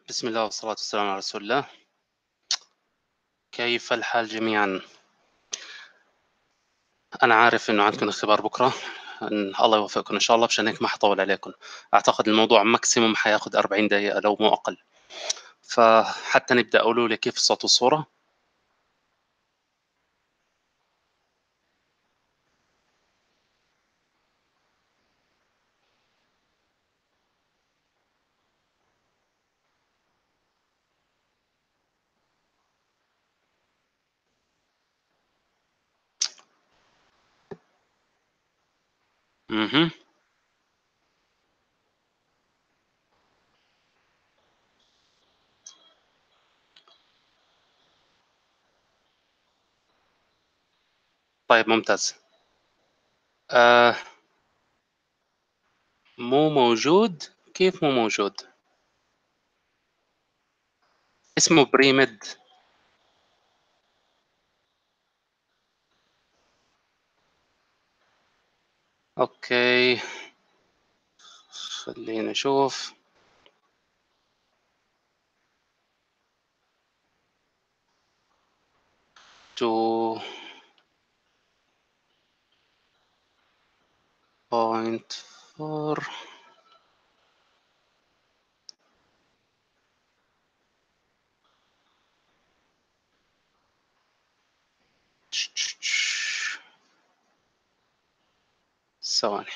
بسم الله والصلاة والسلام على رسول الله. كيف الحال جميعا؟ أنا عارف إنه عندكم اختبار بكرة، إن الله يوفقكم إن شاء الله. مشان هيك ما حطول عليكم. أعتقد الموضوع ماكسيموم حياخد 40 دقيقة لو مو أقل. فحتى نبدأ، قولوا لي كيف الصوت والصورة. اها. طيب ممتاز. آه مو موجود. كيف مو موجود؟ اسمه بريمد. أوكي، خلينا نشوف. تو بوينت فور. ثواني.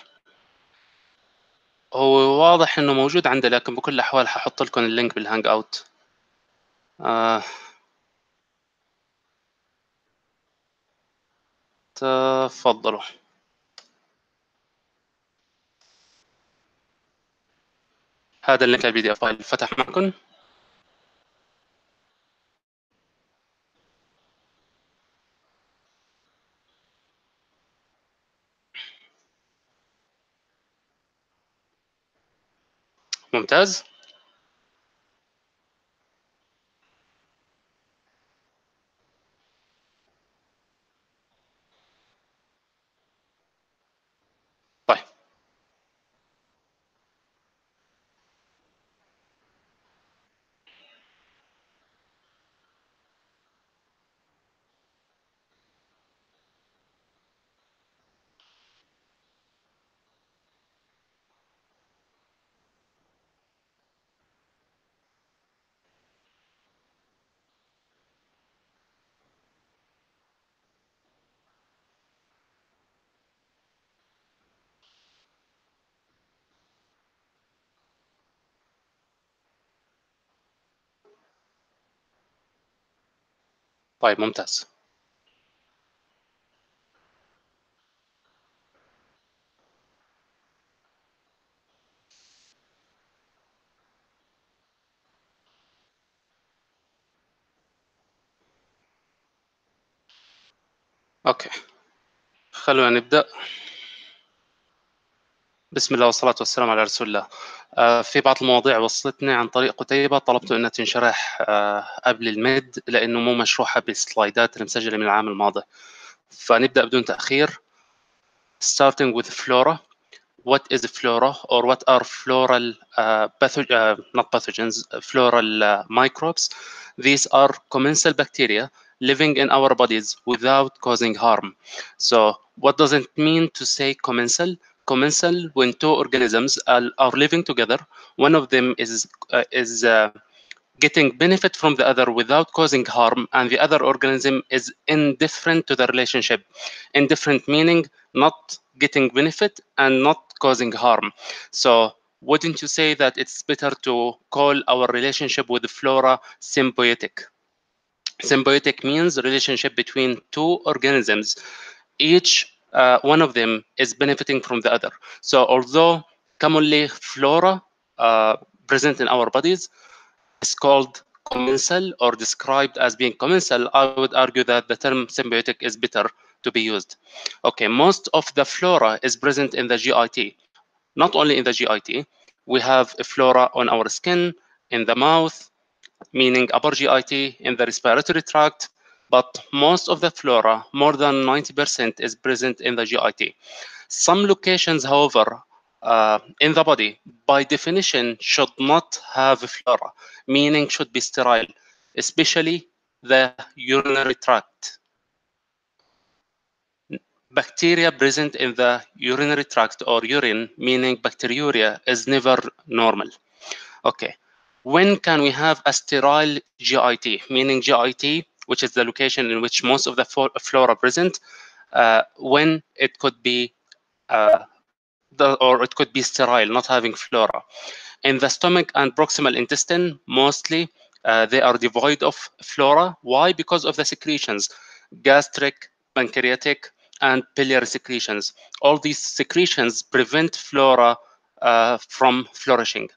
هو واضح إنه موجود عندي، لكن بكل الأحوال حاحط لكم اللينك بالهانج أوت. تفضلوا. هذا اللينك البي دي اف فايل فتح معكم. ممتاز. طيب طيب ممتاز. اوكي، خلونا نبدا. بسم الله والصلاة والسلام على رسول الله. في بعض المواضيع وصلتني عن طريق قتيبة، طلبت انها تنشرح قبل الميد، لانه مو مشروحة بالسلايدات المسجلة من العام الماضي. فنبدا بدون تاخير. starting with flora. What is flora, or what are floral not pathogens, floral microbes? These are commensal bacteria living in our bodies without causing harm. So what does it mean to say commensal? Commensal, when two organisms are living together, one of them is getting benefit from the other without causing harm, and the other organism is indifferent to the relationship. Indifferent meaning not getting benefit and not causing harm. So wouldn't you say that it's better to call our relationship with the flora symbiotic? Symbiotic means relationship between two organisms. Each one of them is benefiting from the other. So although commonly flora present in our bodies is called commensal or described as being commensal, I would argue that the term symbiotic is better to be used. Okay, most of the flora is present in the GIT. Not only in the GIT, we have a flora on our skin, in the mouth, meaning upper GIT, in the respiratory tract, but most of the flora, more than 90%, is present in the GIT. Some locations, however, in the body, by definition, should not have flora, meaning should be sterile, especially the urinary tract. Bacteria present in the urinary tract or urine, meaning bacteriuria, is never normal. Okay. When can we have a sterile GIT, meaning GIT, which is the location in which most of the flora present, when it could be or it could be sterile, not having flora. In the stomach and proximal intestine, mostly they are devoid of flora. Why? Because of the secretions, gastric, pancreatic, and biliary secretions. All these secretions prevent flora from flourishing.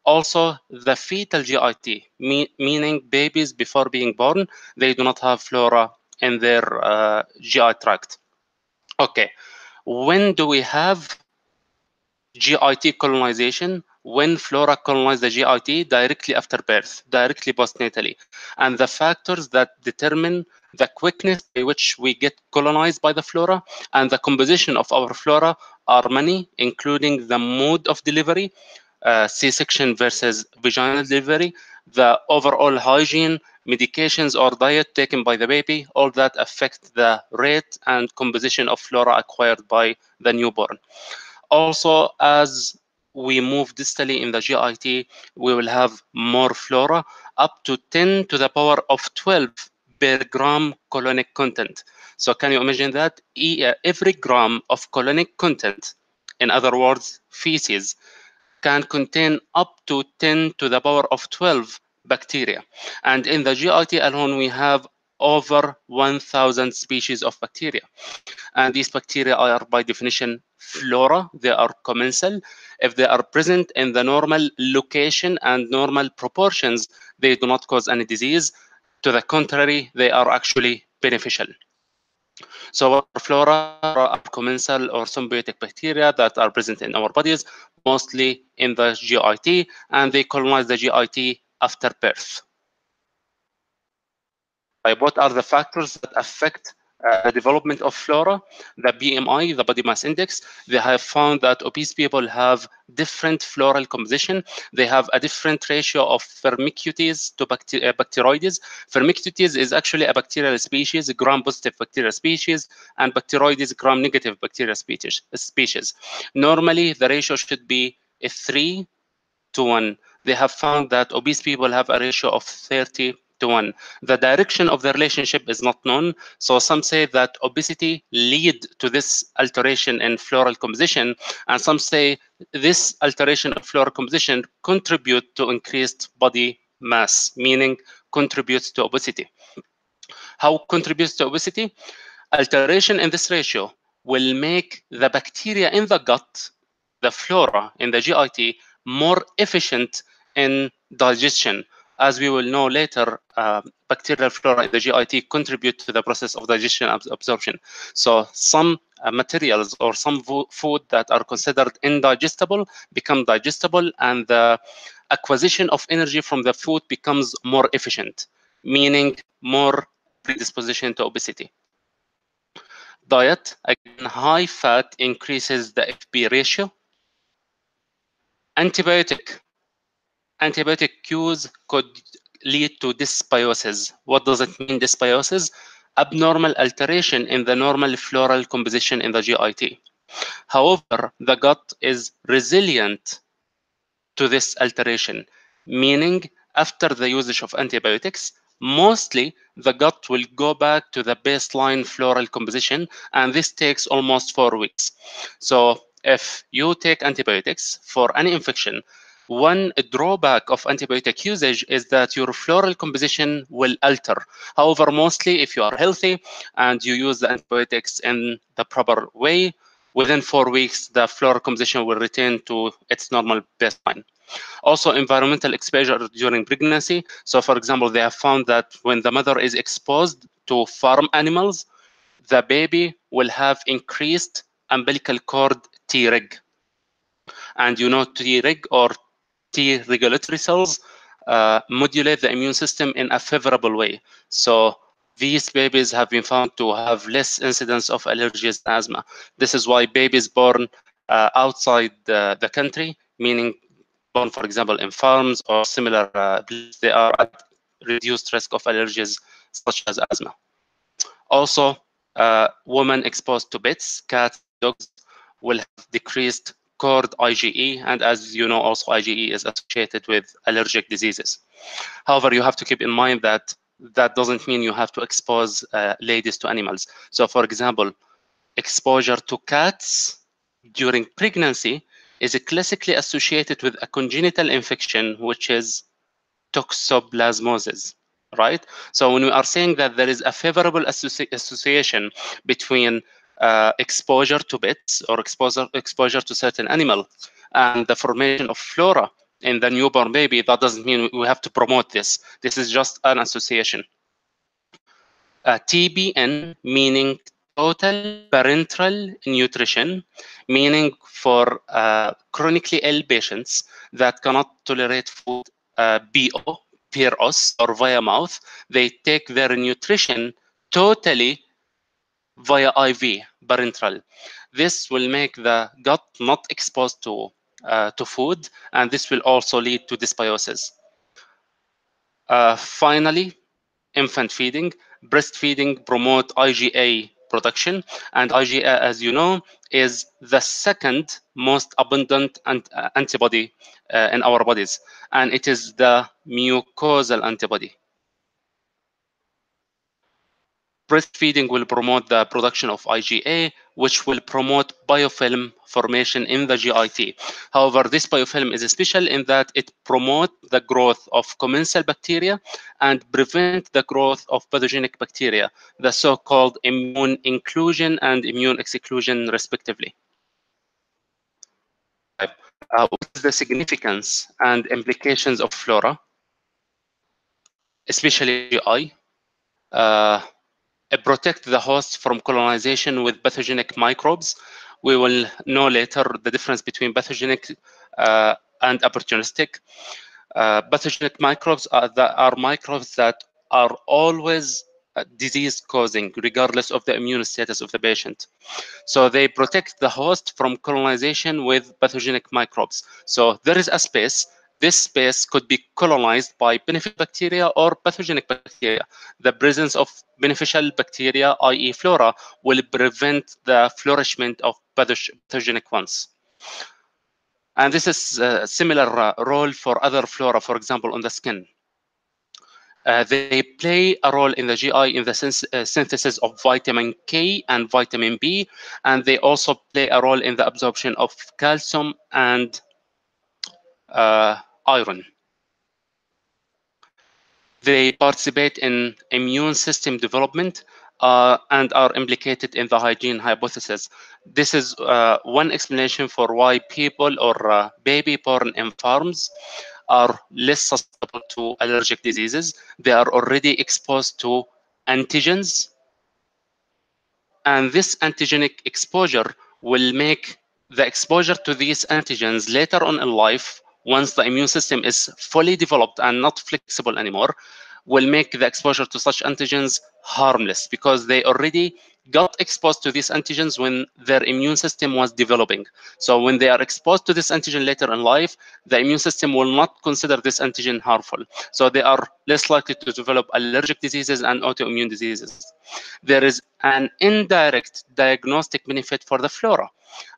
Also, the fetal GIT, meaning babies before being born, they do not have flora in their GI tract. Okay, when do we have GIT colonization? When flora colonize the GIT directly after birth, directly postnatally. And the factors that determine the quickness by which we get colonized by the flora and the composition of our flora are many, including the mode of delivery, C-section versus vaginal delivery, the overall hygiene, medications or diet taken by the baby, all that affect the rate and composition of flora acquired by the newborn. Also, as we move distally in the GIT, we will have more flora, up to 10 to the power of 12 per gram colonic content. So can you imagine that? Every gram of colonic content, in other words, feces, can contain up to 10 to the power of 12 bacteria. And in the GIT alone, we have over 1,000 species of bacteria. And these bacteria are by definition flora. They are commensal. If they are present in the normal location and normal proportions, they do not cause any disease. To the contrary, they are actually beneficial. So what are flora? Are commensal or symbiotic bacteria that are present in our bodies, mostly in the GIT, and they colonize the GIT after birth. What are the factors that affect the development of flora? The BMI, the body mass index, they have found that obese people have different floral composition. They have a different ratio of Firmicutes to bacteroides. Firmicutes is actually a bacterial species, a gram-positive bacterial species, and bacteroides gram-negative bacterial species. Normally, the ratio should be a 3 to 1. They have found that obese people have a ratio of 30 to 1. The direction of the relationship is not known. So some say that obesity lead to this alteration in floral composition, and some say this alteration of floral composition contribute to increased body mass, meaning contributes to obesity. How contributes to obesity? Alteration in this ratio will make the bacteria in the gut, the flora in the GIT, more efficient in digestion. As we will know later, bacterial flora in the GIT contribute to the process of digestion absorption. So some materials or some food that are considered indigestible become digestible, and the acquisition of energy from the food becomes more efficient, meaning more predisposition to obesity. Diet, again, high fat increases the FP ratio. Antibiotic use could lead to dysbiosis. What does it mean, dysbiosis? Abnormal alteration in the normal floral composition in the GIT. However, the gut is resilient to this alteration, meaning after the usage of antibiotics, mostly the gut will go back to the baseline floral composition, and this takes almost 4 weeks. So if you take antibiotics for any infection, one drawback of antibiotic usage is that your floral composition will alter. However, mostly if you are healthy and you use the antibiotics in the proper way, within 4 weeks, the floral composition will return to its normal baseline. Also, environmental exposure during pregnancy. So, for example, they have found that when the mother is exposed to farm animals, the baby will have increased umbilical cord Treg. And you know, Treg or T regulatory cells modulate the immune system in a favorable way. So these babies have been found to have less incidence of allergies and asthma. This is why babies born outside the country, meaning born, for example, in farms or similar places, they are at reduced risk of allergies such as asthma. Also, women exposed to pets, cats, dogs, will have decreased cord IgE, and as you know, also IgE is associated with allergic diseases. However, you have to keep in mind that that doesn't mean you have to expose ladies to animals. So, for example, exposure to cats during pregnancy is classically associated with a congenital infection, which is toxoplasmosis, right? So when we are saying that there is a favorable association between exposure to pets or exposure to certain animal and the formation of flora in the newborn baby, that doesn't mean we have to promote this. This is just an association. TBN, meaning total parenteral nutrition, meaning for chronically ill patients that cannot tolerate food BO, per os, or via mouth. They take their nutrition totally via IV, parenteral. This will make the gut not exposed to food, and this will also lead to dysbiosis. Finally, infant feeding. Breastfeeding promote IgA production, and IgA, as you know, is the second most abundant antibody in our bodies, and it is the mucosal antibody. Breastfeeding will promote the production of IgA, which will promote biofilm formation in the GIT. However, this biofilm is special in that it promotes the growth of commensal bacteria and prevent the growth of pathogenic bacteria, the so-called immune inclusion and immune exclusion, respectively. What is the significance and implications of flora, especially GI? Protect the host from colonization with pathogenic microbes. We will know later the difference between pathogenic and opportunistic. Pathogenic microbes are microbes that are always disease-causing, regardless of the immune status of the patient. So they protect the host from colonization with pathogenic microbes. So there is a space. This space could be colonized by beneficial bacteria or pathogenic bacteria. The presence of beneficial bacteria, i.e. flora, will prevent the flourishment of pathogenic ones. And this is a similar role for other flora, for example, on the skin. They play a role in the GI in the synthesis of vitamin K and vitamin B, and they also play a role in the absorption of calcium and iron. They participate in immune system development and are implicated in the hygiene hypothesis. This is one explanation for why people or baby born in farms are less susceptible to allergic diseases. They are already exposed to antigens, and this antigenic exposure will make the exposure to these antigens later on in life, once the immune system is fully developed and not flexible anymore, will make the exposure to such antigens harmless, because they already got exposed to these antigens when their immune system was developing. So when they are exposed to this antigen later in life, the immune system will not consider this antigen harmful. So they are less likely to develop allergic diseases and autoimmune diseases. There is an indirect diagnostic benefit for the flora.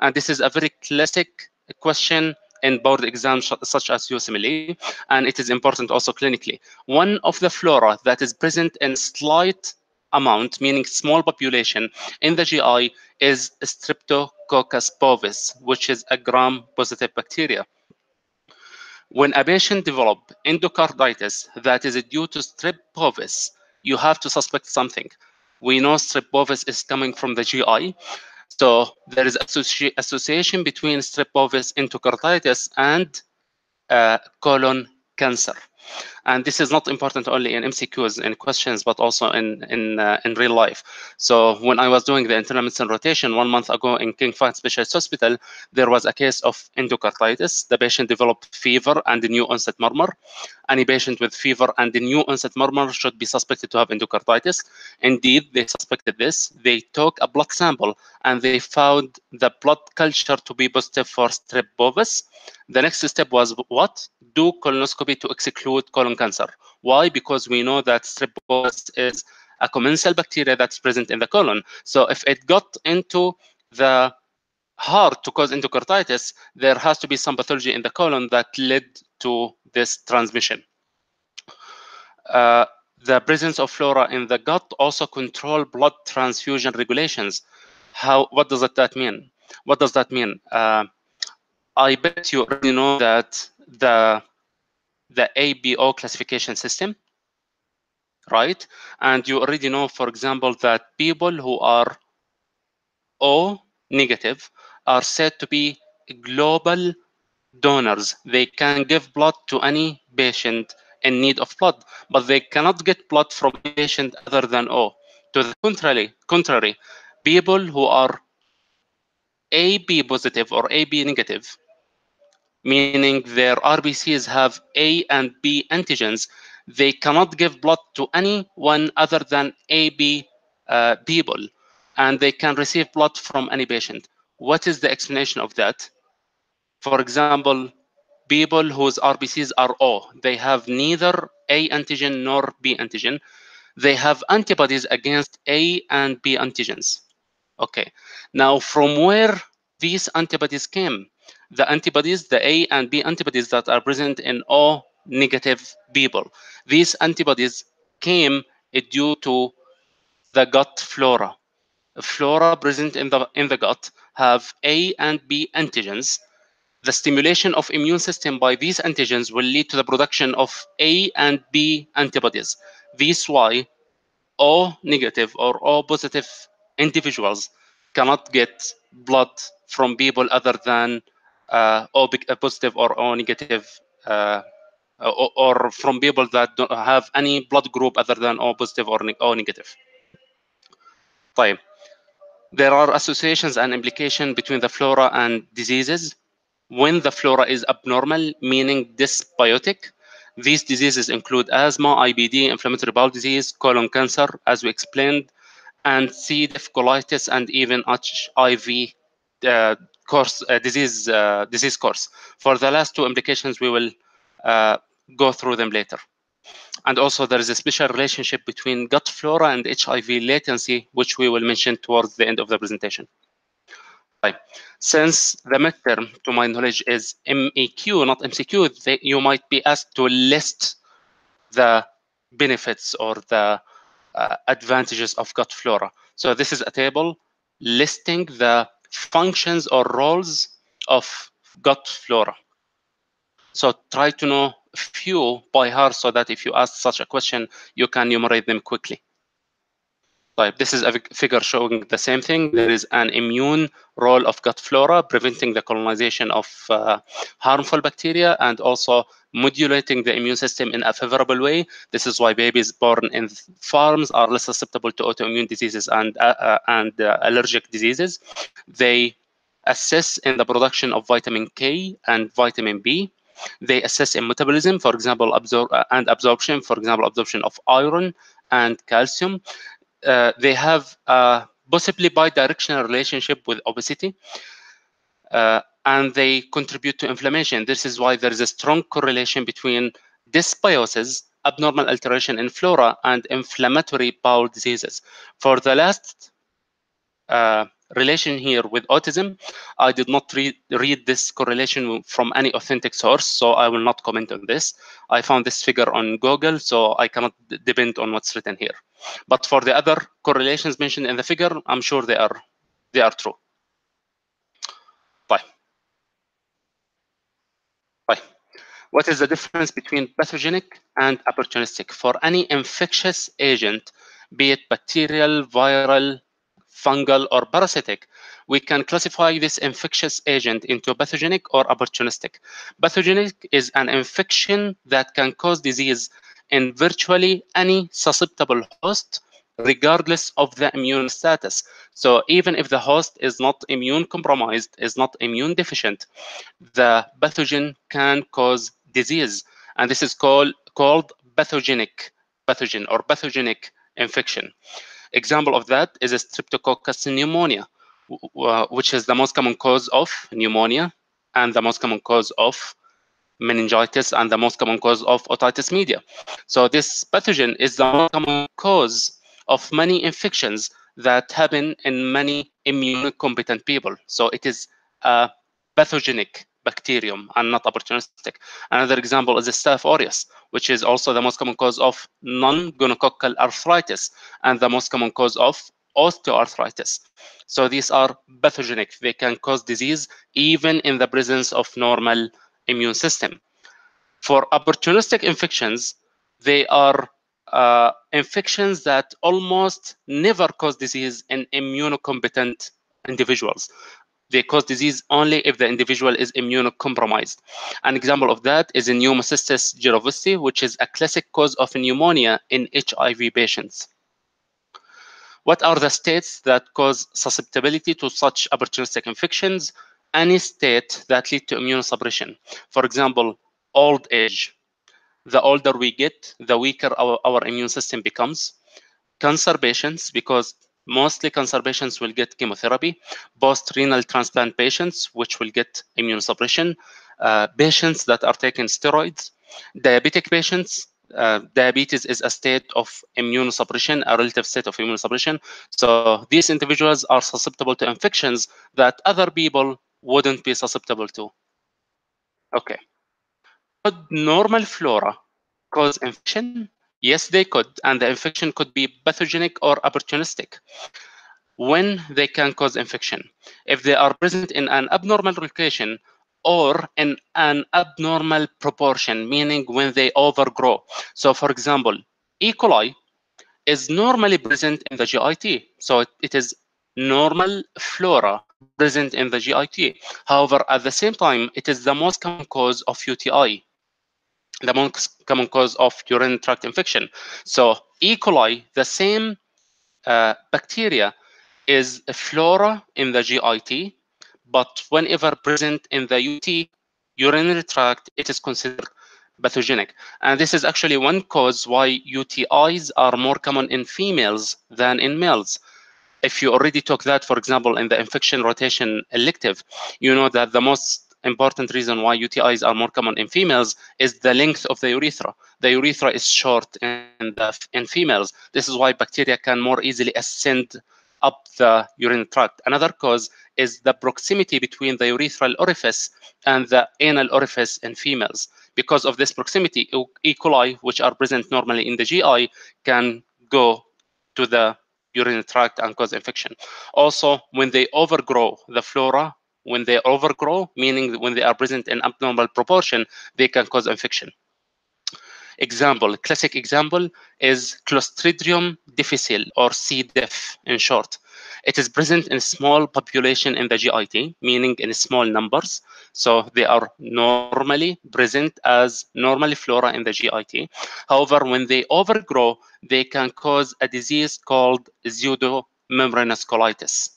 And this is a very classic question in board exams such as USMLE, and it is important also clinically. One of the flora that is present in slight amount, meaning small population, in the GI is Streptococcus bovis, which is a gram-positive bacteria. When a patient develops endocarditis that is due to Strep bovis, you have to suspect something. We know Strep bovis is coming from the GI, so there is association between Strep bovis endocarditis and colon cancer. And this is not important only in MCQs and questions, but also in real life. So when I was doing the internal medicine rotation 1 month ago in King Fahd Specialist Hospital, there was a case of endocarditis. The patient developed fever and a new onset murmur. Any patient with fever and a new onset murmur should be suspected to have endocarditis. Indeed, they suspected this. They took a blood sample and they found the blood culture to be positive for strep bovis. The next step was what? Do colonoscopy to exclude colon cancer. Why? Because we know that strep bovis is a commensal bacteria that's present in the colon. So if it got into the heart to cause endocarditis, there has to be some pathology in the colon that led to this transmission. The presence of flora in the gut also control blood transfusion regulations. What does that mean? What does that mean? I bet you already know that the ABO classification system, right? And you already know, for example, that people who are O negative are said to be global donors. They can give blood to any patient in need of blood, but they cannot get blood from a patient other than O. To the contrary, people who are AB positive or AB negative, meaning their RBCs have A and B antigens, they cannot give blood to anyone other than AB people, and they can receive blood from any patient. What is the explanation of that? For example, people whose RBCs are O, they have neither A antigen nor B antigen. They have antibodies against A and B antigens. Okay, now from where these antibodies came? The antibodies, the A and B antibodies that are present in O negative people. These antibodies came due to the gut flora. Flora present in the gut have A and B antigens. The stimulation of immune system by these antigens will lead to the production of A and B antibodies. This is why O negative or O positive individuals cannot get blood from people other than O positive or O negative, or from people that don't have any blood group other than O positive or O negative. طيب. There are associations and implications between the flora and diseases. When the flora is abnormal, meaning dysbiotic, these diseases include asthma, IBD, inflammatory bowel disease, colon cancer, as we explained, and C. diff, colitis, and even HIV disease course. For the last two implications, we will go through them later. And also, there is a special relationship between gut flora and HIV latency, which we will mention towards the end of the presentation. Right. Since the midterm, to my knowledge, is MEQ, not MCQ, you might be asked to list the benefits or the advantages of gut flora. So this is a table listing the functions or roles of gut flora. So try to know a few by heart so that if you ask such a question, you can enumerate them quickly. This is a figure showing the same thing. There is an immune role of gut flora, preventing the colonization of harmful bacteria and also modulating the immune system in a favorable way. This is why babies born in farms are less susceptible to autoimmune diseases and allergic diseases. They assist in the production of vitamin K and vitamin B. They assist in metabolism, for example, absorption, for example, absorption of iron and calcium. They have a possibly bidirectional relationship with obesity, and they contribute to inflammation. This is why there is a strong correlation between dysbiosis, abnormal alteration in flora, and inflammatory bowel diseases. For the last relation here with autism, I did not read this correlation from any authentic source, so I will not comment on this. I found this figure on Google, so I cannot depend on what's written here. But for the other correlations mentioned in the figure, I'm sure they are true. Bye. Bye. What is the difference between pathogenic and opportunistic? For any infectious agent, be it bacterial, viral, fungal, or parasitic, we can classify this infectious agent into pathogenic or opportunistic. Pathogenic is an infection that can cause disease in virtually any susceptible host, regardless of the immune status. So even if the host is not immune compromised, is not immune deficient, the pathogen can cause disease. And this is called pathogenic pathogen or pathogenic infection. Example of that is a Streptococcus pneumonia, which is the most common cause of pneumonia and the most common cause of meningitis and the most common cause of otitis media. So this pathogen is the most common cause of many infections that happen in many immunocompetent people. So it is a pathogenic bacterium and not opportunistic. Another example is the Staph aureus, which is also the most common cause of non-gonococcal arthritis and the most common cause of osteoarthritis. So these are pathogenic. They can cause disease even in the presence of normal immune system. For opportunistic infections, they are infections that almost never cause disease in immunocompetent individuals. They cause disease only if the individual is immunocompromised. An example of that is pneumocystis jirovecii, which is a classic cause of pneumonia in HIV patients. What are the states that cause susceptibility to such opportunistic infections? Any state that lead to immunosuppression. For example, old age. The older we get, the weaker our immune system becomes. Cancer patients, because mostly cancer patients will get chemotherapy. Post-renal transplant patients, which will get immunosuppression. Patients that are taking steroids. Diabetic patients, diabetes is a state of immunosuppression, a relative state of immunosuppression. So these individuals are susceptible to infections that other people wouldn't be susceptible to. Okay. Could normal flora cause infection? Yes, they could, and the infection could be pathogenic or opportunistic. When they can cause infection, if they are present in an abnormal location or in an abnormal proportion, meaning when they overgrow. So for example, E. coli is normally present in the GIT. So it is normal flora present in the GIT. However, at the same time, it is the most common cause of UTI, the most common cause of urinary tract infection. So E. coli, the same bacteria, is a flora in the GIT, but whenever present in the UT, urinary tract, it is considered pathogenic. And this is actually one cause why UTIs are more common in females than in males. If you already took that, for example, in the infection rotation elective, you know that the most important reason why UTIs are more common in females is the length of the urethra. The urethra is short in females. This is why bacteria can more easily ascend up the urinary tract. Another cause is the proximity between the urethral orifice and the anal orifice in females. Because of this proximity, E. coli, which are present normally in the GI, can go to the urinary tract and cause infection. Also, when they overgrow the flora, when they overgrow, meaning when they are present in abnormal proportion, they can cause infection. Classic example is Clostridium difficile, or C. diff in short. It is present in small population in the GIT, meaning in small numbers. So they are normally present as normal flora in the GIT. However, when they overgrow, they can cause a disease called pseudomembranous colitis.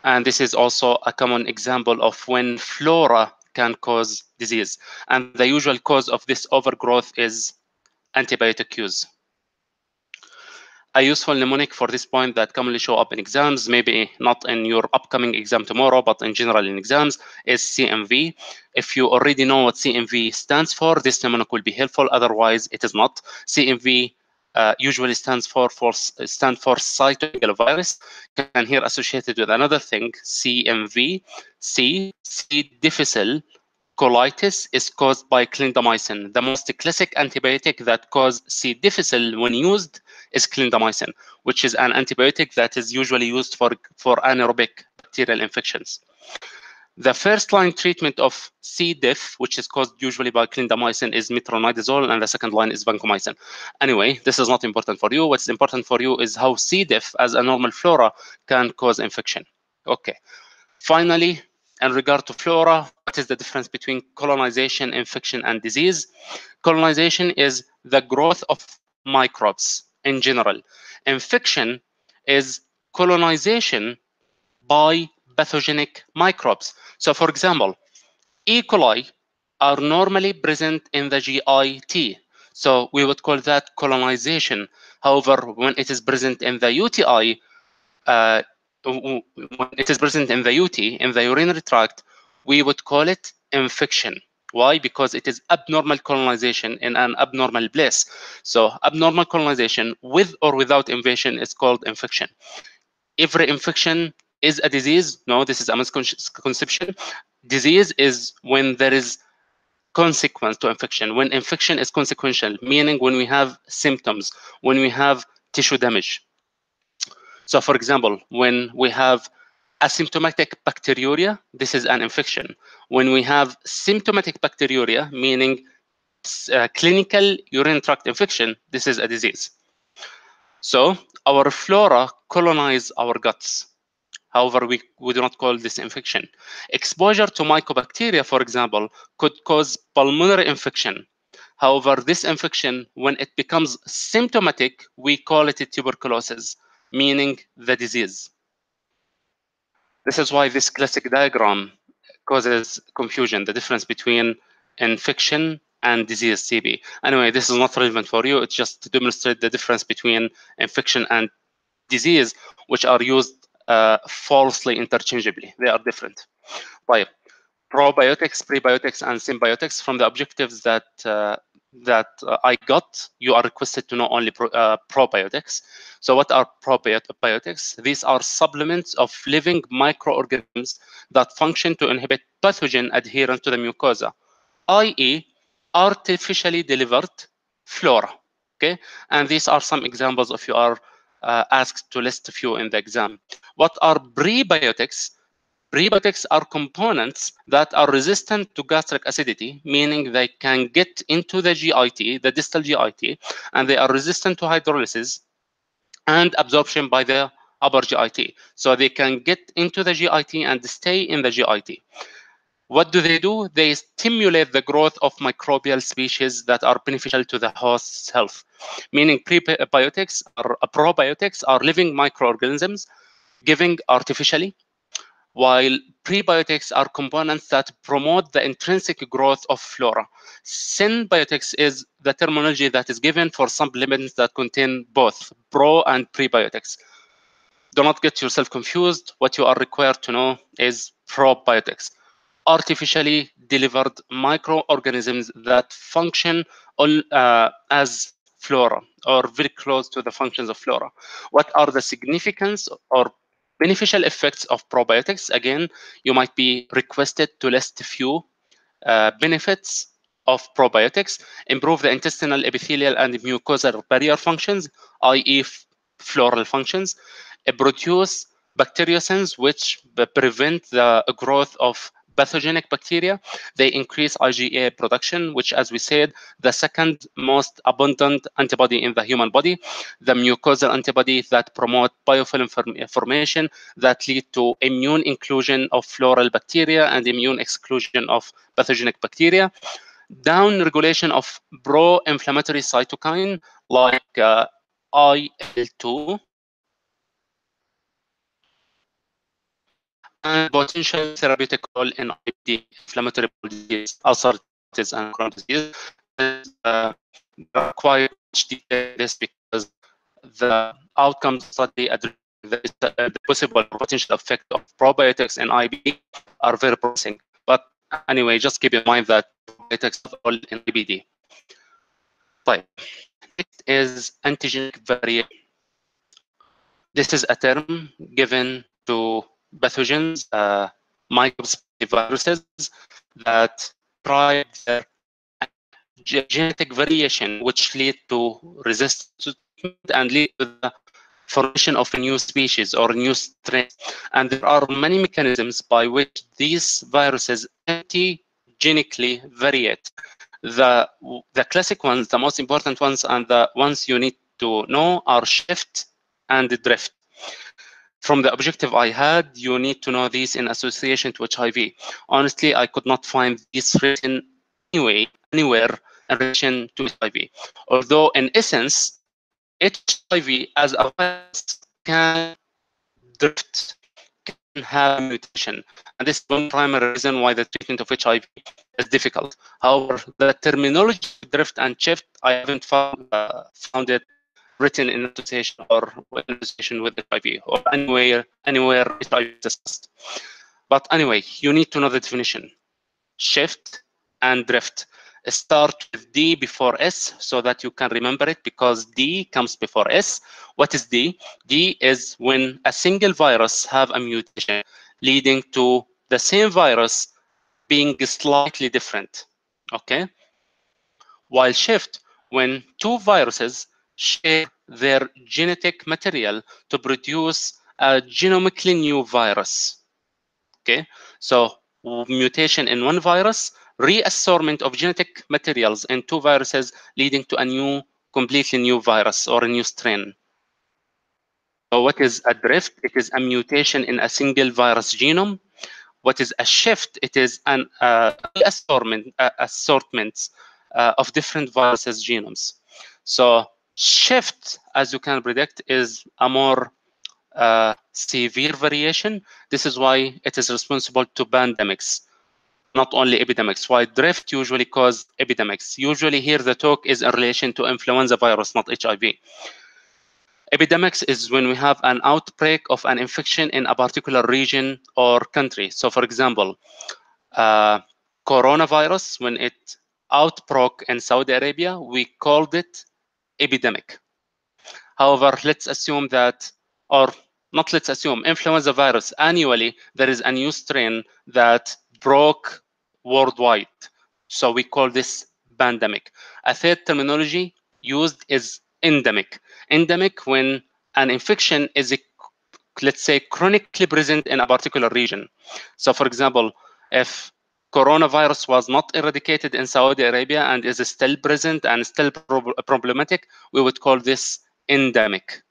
And this is also a common example of when flora can cause disease. And the usual cause of this overgrowth is antibiotic use. A useful mnemonic for this point that commonly show up in exams, maybe not in your upcoming exam tomorrow, but in general in exams, is CMV. If you already know what CMV stands for, this mnemonic will be helpful. Otherwise, it is not. CMV usually stands for cytomegalovirus. Can here associated with another thing, CMV, C. difficile colitis is caused by clindamycin. The most classic antibiotic that causes C. difficile when used is clindamycin, which is an antibiotic that is usually used for anaerobic bacterial infections. The first-line treatment of C. diff, which is caused usually by clindamycin, is metronidazole, and the second line is vancomycin. Anyway, this is not important for you. What's important for you is how C. diff, as a normal flora, can cause infection. Okay. Finally, in regard to flora, what is the difference between colonization, infection, and disease? Colonization is the growth of microbes in general. Infection is colonization by pathogenic microbes. So, for example, E. coli are normally present in the GIT. So we would call that colonization. However, when it is present in the UTI, when it is present in the UT, in the urinary tract, we would call it infection. Why? Because it is abnormal colonization in an abnormal place. So abnormal colonization with or without invasion is called infection. Every infection is a disease. No, this is a misconception. Disease is when there is consequence to infection. When infection is consequential, meaning when we have symptoms, when we have tissue damage. So for example, when we have asymptomatic bacteriuria, this is an infection. When we have symptomatic bacteriuria, meaning clinical urinary tract infection, this is a disease. So our flora colonize our guts. However, we do not call this infection. Exposure to mycobacteria, for example, could cause pulmonary infection. However, this infection, when it becomes symptomatic, we call it tuberculosis, meaning the disease. This is why this classic diagram causes confusion, the difference between infection and disease, TB. Anyway, this is not relevant for you. It's just to demonstrate the difference between infection and disease, which are used falsely interchangeably. They are different. Right. Probiotics, prebiotics, and symbiotics. From the objectives that I got, you are requested to know only probiotics. So what are probiotics? These are supplements of living microorganisms that function to inhibit pathogen adherence to the mucosa, i.e. artificially delivered flora. Okay, and these are some examples if you are asked to list a few in the exam. What are prebiotics? Prebiotics are components that are resistant to gastric acidity, meaning they can get into the GIT, the distal GIT, and they are resistant to hydrolysis and absorption by the upper GIT. So they can get into the GIT and stay in the GIT. What do? They stimulate the growth of microbial species that are beneficial to the host's health. Meaning probiotics are living microorganisms given artificially, while prebiotics are components that promote the intrinsic growth of flora. Symbiotics is the terminology that is given for supplements that contain both pro and prebiotics. Do not get yourself confused. What you are required to know is probiotics, artificially delivered microorganisms that function as flora or very close to the functions of flora. What are the significance or beneficial effects of probiotics? Again, you might be requested to list a few benefits of probiotics: improve the intestinal, epithelial, and mucosal barrier functions, i.e. floral functions, produce bacteriocins, which prevent the growth of pathogenic bacteria. They increase IgA production, which, as we said, the second most abundant antibody in the human body. The mucosal antibodies that promote biofilm formation that lead to immune inclusion of floral bacteria and immune exclusion of pathogenic bacteria. Down regulation of pro-inflammatory cytokine like IL-2, and potential therapeutic role in IBD, inflammatory bowel disease, ulcerative and Crohn's disease. There are quite much detail in this because the outcome study addressing the possible potential effect of probiotics in IBD are very promising. But anyway, just keep in mind that probiotics have all in IBD. Right. Next is antigenic variation. This is a term given to pathogens, microbes, viruses that drive their genetic variation, which lead to resistance to treatment and lead to the formation of a new species or new strain. And there are many mechanisms by which these viruses antigenically variate. The classic ones, the most important ones, and the ones you need to know are shift and drift. from the objective I had, you need to know these in association to HIV. Honestly, I could not find this written anywhere in relation to HIV. Although in essence, HIV as a virus can drift, can have mutation. And this is one primary reason why the treatment of HIV is difficult. However, the terminology drift and shift, I haven't found it written in association or in association with HIV or anywhere HIV is discussed. But anyway, you need to know the definition. Shift and drift. Start with D before S so that you can remember it, because D comes before S. What is D? D is when a single virus have a mutation leading to the same virus being slightly different. Okay? While shift, when two viruses share their genetic material to produce a genomically new virus. Okay, so mutation in one virus, reassortment of genetic materials in two viruses, leading to a new, completely new virus or a new strain. So what is a drift? It is a mutation in a single virus genome. What is a shift? It is an assortment of different viruses genomes. So shift, as you can predict, is a more severe variation. This is why it is responsible to pandemics, not only epidemics. Why drift usually cause epidemics. Usually here the talk is in relation to influenza virus, not HIV. Epidemics is when we have an outbreak of an infection in a particular region or country. So for example, coronavirus, when it outbroke in Saudi Arabia, we called it epidemic. However, let's assume that, or not let's assume, influenza virus, annually, there is a new strain that broke worldwide. So we call this pandemic. A third terminology used is endemic. Endemic when an infection is, let's say, chronically present in a particular region. So for example, if coronavirus was not eradicated in Saudi Arabia and is still present and still problematic, we would call this endemic.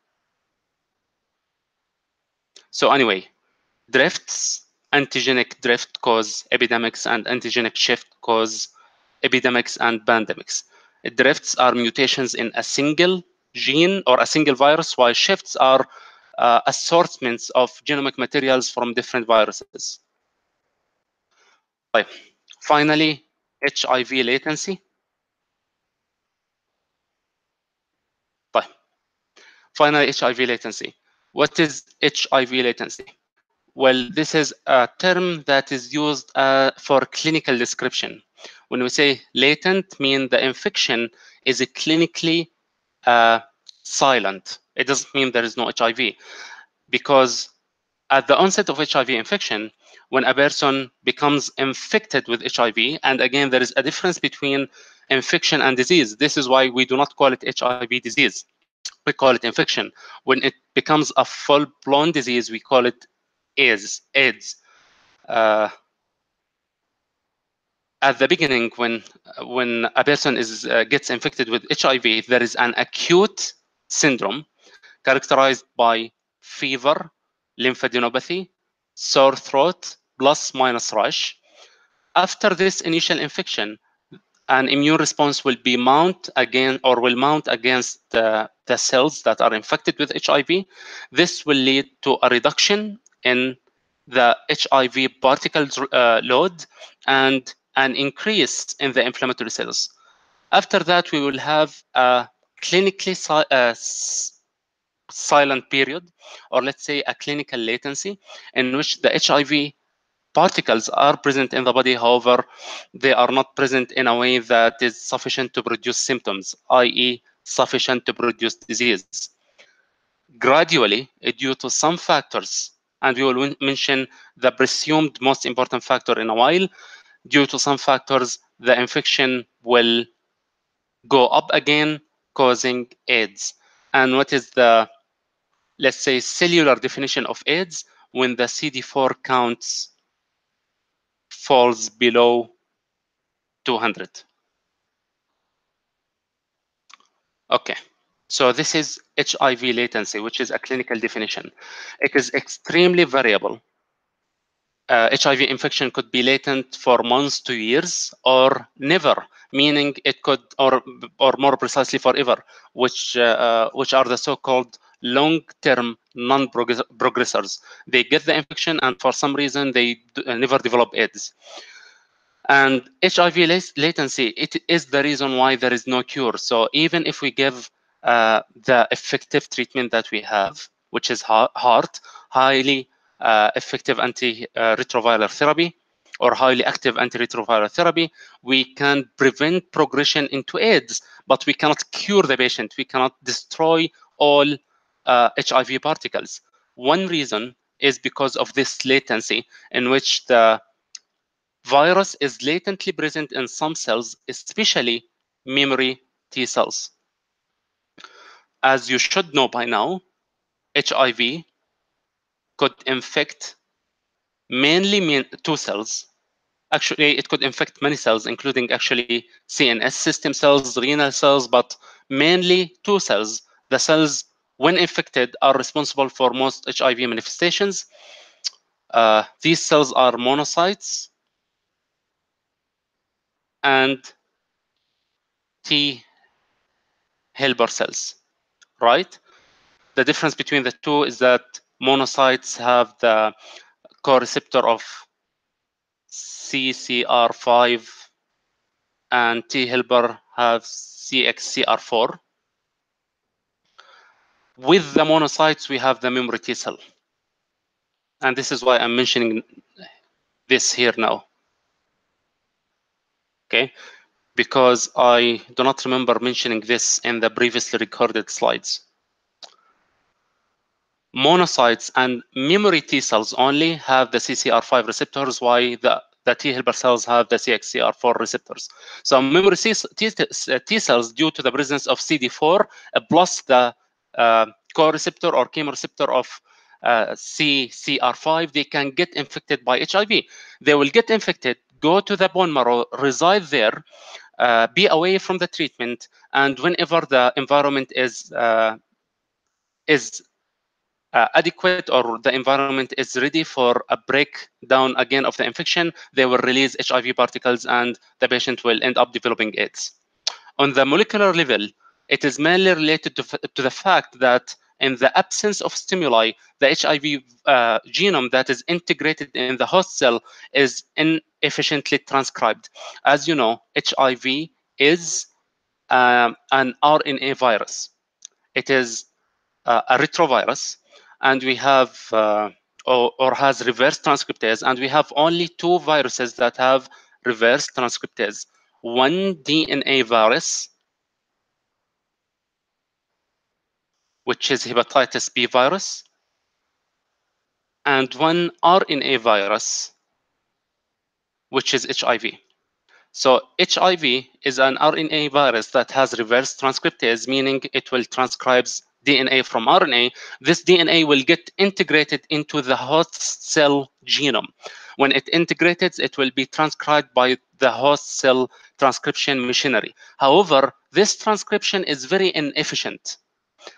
So anyway, drifts, antigenic drift cause epidemics, and antigenic shift cause epidemics and pandemics. Drifts are mutations in a single gene or a single virus, while shifts are assortments of genomic materials from different viruses. Right. Finally, HIV latency. Right. Finally, HIV latency. What is HIV latency? Well, this is a term that is used for clinical description. When we say latent, mean the infection is clinically silent. It doesn't mean there is no HIV, because at the onset of HIV infection, when a person becomes infected with HIV, and again, there is a difference between infection and disease. This is why we do not call it HIV disease. We call it infection. When it becomes a full-blown disease, we call it AIDS. At the beginning, when a person gets infected with HIV, there is an acute syndrome characterized by fever, lymphadenopathy, sore throat, plus minus rash. After this initial infection, an immune response will be mount against the cells that are infected with HIV. This will lead to a reduction in the HIV particles load and an increase in the inflammatory cells. After that, we will have a clinically silent period, or let's say a clinical latency, in which the HIV particles are present in the body. However, they are not present in a way that is sufficient to produce symptoms, i.e., sufficient to produce disease. Gradually, due to some factors, and we will mention the presumed most important factor in a while, due to some factors, the infection will go up again, causing AIDS. And what is the, let's say, cellular definition of AIDS? When the CD4 counts falls below 200. Okay, So this is HIV latency, which is a clinical definition. It is extremely variable. HIV infection could be latent for months to years, or never, meaning it could, or more precisely forever, which are the so-called long-term non-progressors. They get the infection, and for some reason they never develop AIDS. And HIV latency, it is the reason why there is no cure. So even if we give the effective treatment that we have, which is highly effective antiretroviral therapy, or highly active antiretroviral therapy, we can prevent progression into AIDS, but we cannot cure the patient. We cannot destroy all HIV particles. One reason is because of this latency, in which the virus is latently present in some cells, especially memory T cells. As you should know by now, HIV could infect mainly two cells. Actually, it could infect many cells, including actually CNS system cells, renal cells, but mainly two cells. The cells, when infected, are responsible for most HIV manifestations. These cells are monocytes and T helper cells, right? The difference between the two is that monocytes have the co-receptor of CCR5 and T helper have CXCR4. With the monocytes, we have the memory T cell. And this is why I'm mentioning this here now. Okay? Because I do not remember mentioning this in the previously recorded slides. Monocytes and memory T cells only have the CCR5 receptors, while the T helper cells have the CXCR4 receptors. So memory T cells, due to the presence of CD4 plus the co-receptor or chemoreceptor of CCR5, they can get infected by HIV. They will get infected, go to the bone marrow, reside there, be away from the treatment, and whenever the environment is adequate, or the environment is ready for a breakdown again of the infection, they will release HIV particles and the patient will end up developing AIDS. On the molecular level, it is mainly related to the fact that in the absence of stimuli, the HIV genome that is integrated in the host cell is inefficiently transcribed. As you know, HIV is an RNA virus. It is a retrovirus, and we have or has reverse transcriptase, and we have only two viruses that have reverse transcriptase. One DNA virus, which is hepatitis B virus, and one RNA virus, which is HIV. So HIV is an RNA virus that has reverse transcriptase, meaning it will transcribe DNA from RNA. This DNA will get integrated into the host cell genome. When it integrates, it will be transcribed by the host cell transcription machinery. However, this transcription is very inefficient.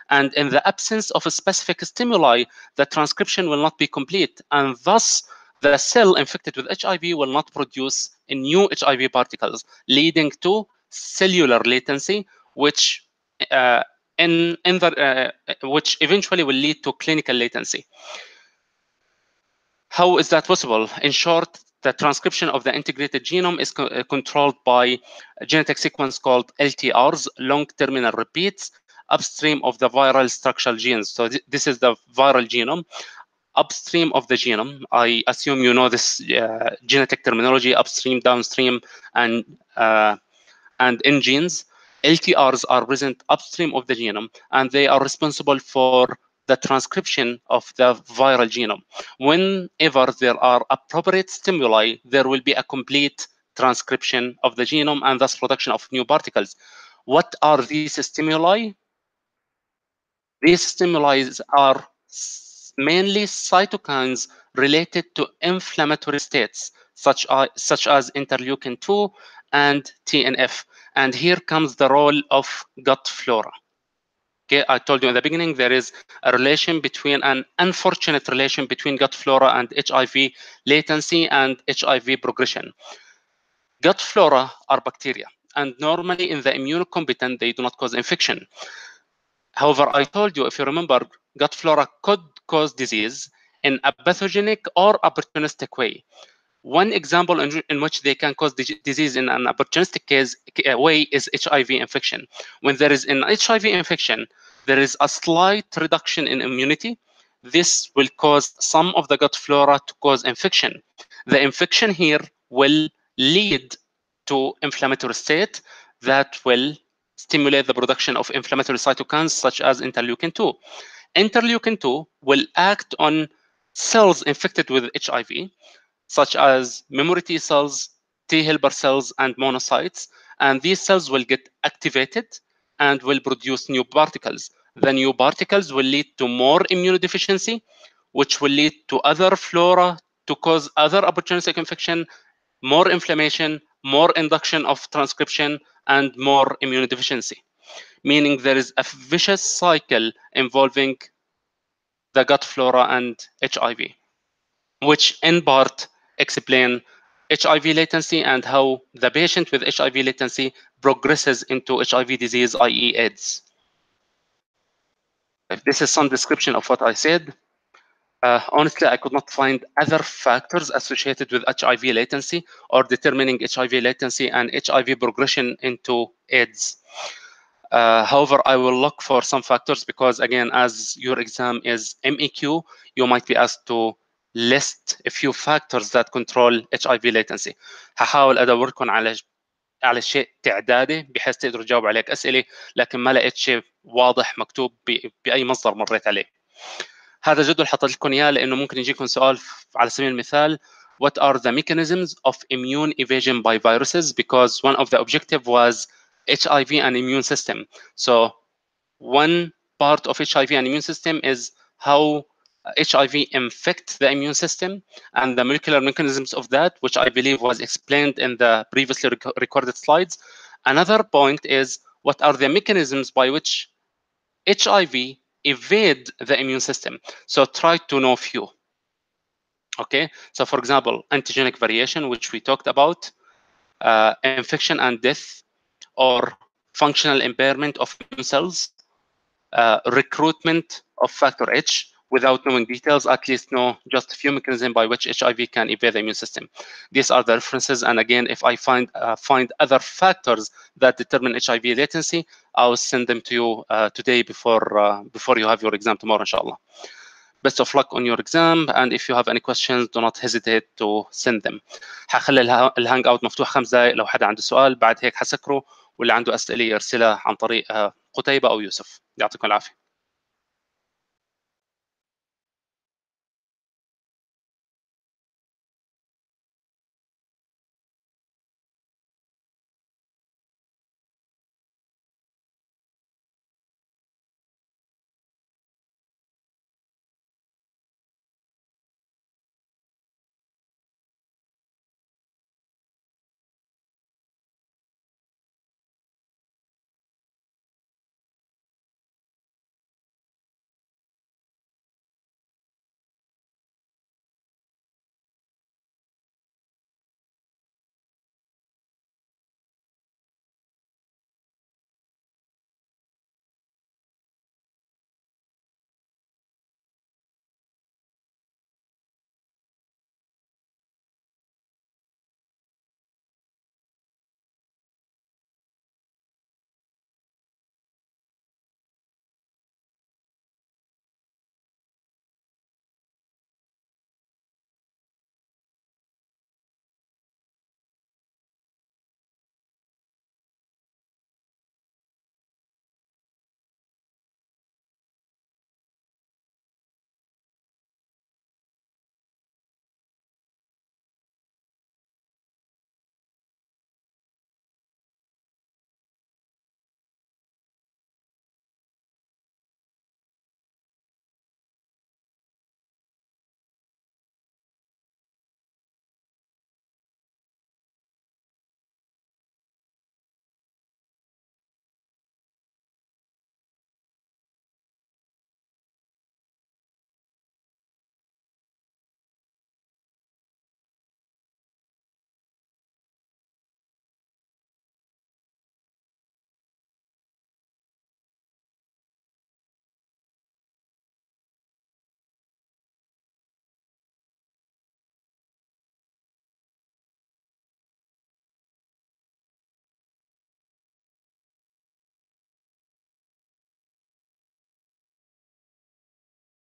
And in the absence of a specific stimuli, the transcription will not be complete. And thus, the cell infected with HIV will not produce new HIV particles, leading to cellular latency, which which eventually will lead to clinical latency. How is that possible? In short, the transcription of the integrated genome is controlled by a genetic sequence called LTRs, long terminal repeats, upstream of the viral structural genes. So this is the viral genome. Upstream of the genome, I assume you know this genetic terminology: upstream, downstream, and in genes. LTRs are present upstream of the genome, and they are responsible for the transcription of the viral genome. Whenever there are appropriate stimuli, there will be a complete transcription of the genome and thus production of new particles. What are these stimuli? These stimuli are mainly cytokines related to inflammatory states, such as interleukin-2 and TNF. And here comes the role of gut flora. Okay, I told you in the beginning there is a relation between an unfortunate relation between gut flora and HIV latency and HIV progression. Gut flora are bacteria, and normally in the immunocompetent they do not cause infection. However, I told you, if you remember, gut flora could cause disease in a pathogenic or opportunistic way. One example in which they can cause disease in an opportunistic way is HIV infection. When there is an HIV infection, there is a slight reduction in immunity. This will cause some of the gut flora to cause infection. The infection here will lead to inflammatory state that will stimulate the production of inflammatory cytokines such as interleukin 2. Interleukin 2 will act on cells infected with HIV, such as memory T cells, T helper cells, and monocytes. And these cells will get activated and will produce new particles. The new particles will lead to more immunodeficiency, which will lead to other flora to cause other opportunistic infection, more inflammation, more induction of transcription, and more immunodeficiency. Meaning there is a vicious cycle involving the gut flora and HIV, which in part explain HIV latency and how the patient with HIV latency progresses into HIV disease, i.e. AIDS. If this is some description of what I said. Honestly, I could not find other factors associated with HIV latency or determining HIV latency and HIV progression into AIDS. However, I will look for some factors because, again, as your exam is MEQ, you might be asked to list a few factors that control HIV latency. هحاول ادوركم على شيء تعدادي بحيث تقدروا تجاوبوا عليك اسئله، لكن ما لقيت شيء واضح مكتوب باي مصدر مريت عليه. هذا جدول حطيت لكم اياه لانه ممكن يجيكم سؤال على سبيل المثال: what are the mechanisms of immune evasion by viruses, because one of the objective was HIV and immune system. So one part of HIV and immune system is how HIV infect the immune system and the molecular mechanisms of that, which I believe was explained in the previously recorded slides. Another point is what are the mechanisms by which HIV evade the immune system. So try to know few. Okay, so for example, antigenic variation, which we talked about, infection and death, or functional impairment of immune cells, recruitment of factor H. Without knowing details, at least know just a few mechanisms by which HIV can evade the immune system. These are the references, and again, if I find other factors that determine HIV latency, I'll send them to you today before you have your exam tomorrow, inshallah. Best of luck on your exam, and if you have any questions, do not hesitate to send them. هخلي الهانج اوت مفتوح 5 دقائق لو حدا عنده سؤال، بعد هيك حسكره واللي عنده اسئله يرسلها عن طريق قتيبه او يوسف. يعطيكم العافيه.